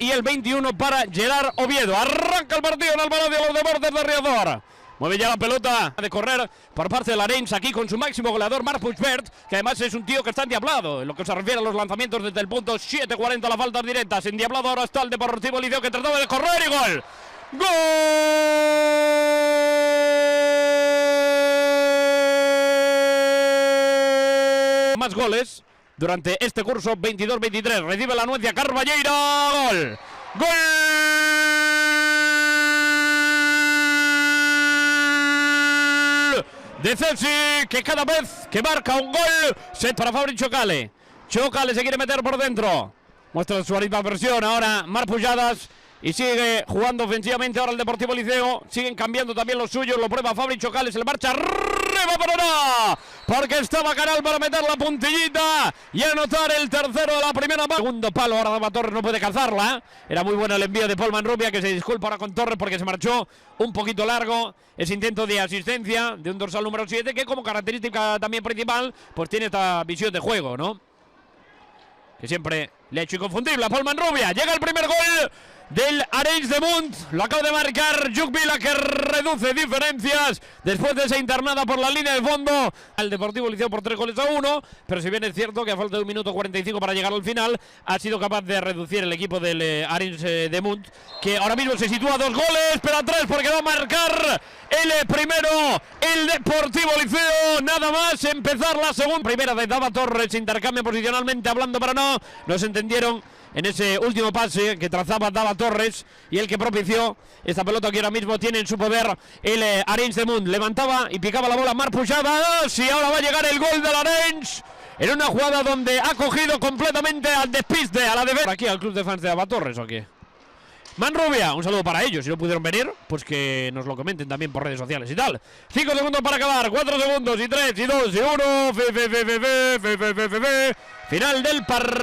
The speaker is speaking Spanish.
y el 21 para Gerard Oviedo. Arranca el partido en el Palacio de los Deportes de Riazor. Mueve ya la pelota de correr por parte de l'Arenys, aquí con su máximo goleador Marc Puigvert, que además es un tío que está endiablado en lo que se refiere a los lanzamientos desde el punto 7:40, las faltas directas. Endiablado ahora está el Deportivo Liceo, que trataba de correr y gol. ¡Gol! Más goles durante este curso 22-23. Recibe la anuencia Carballeira. ¡Gol! ¡Gol! De Celsi, que cada vez que marca un gol, set para Fabri Chocale. Chocale se quiere meter por dentro. Muestra su versión ahora Marc Pujadas. Y sigue jugando ofensivamente ahora el Deportivo Liceo. Siguen cambiando también los suyos. Lo prueba Fabri Chocale. Se le marcha arriba, pero no, porque estaba Canal para meter la puntillita y anotar el tercero de la primera parte. Segundo palo, ahora Dava Torres no puede cazarla. Era muy bueno el envío de Paul Manrubia, que se disculpa ahora con Torres porque se marchó un poquito largo. Ese intento de asistencia de un dorsal número 7, que como característica también principal, pues tiene esta visión de juego, ¿no? Que siempre le ha hecho inconfundible a Paul Manrubia. Llega el primer gol del Arenys de Munt. Lo acaba de marcar Lluc Vila, que reduce diferencias después de esa internada por la línea de fondo al Deportivo Liceo por 3-1. Pero si bien es cierto que a falta de 1 minuto 45 para llegar al final, ha sido capaz de reducir el equipo del Arenys de Munt, que ahora mismo se sitúa 2 goles, pero a 3 porque va a marcar el primero el Deportivo Liceo. Nada más empezar la segunda. Primera de Dava Torres, intercambio posicionalmente hablando, pero no se entendieron en ese último pase que trazaba Dava Torres y el que propició esta pelota que ahora mismo tiene en su poder el Arenys de Munt. Levantaba y picaba la bola Marc Pujadas y ahora va a llegar el gol del Arenys en una jugada donde ha cogido completamente al despiste, a la defensa. Aquí al club de fans de Dava Torres, ¿o qué? Manrubia, un saludo para ellos. Si no pudieron venir, pues que nos lo comenten también por redes sociales y tal. 5 segundos para acabar, 4 segundos y 3 y 2 y 1. Final del partido.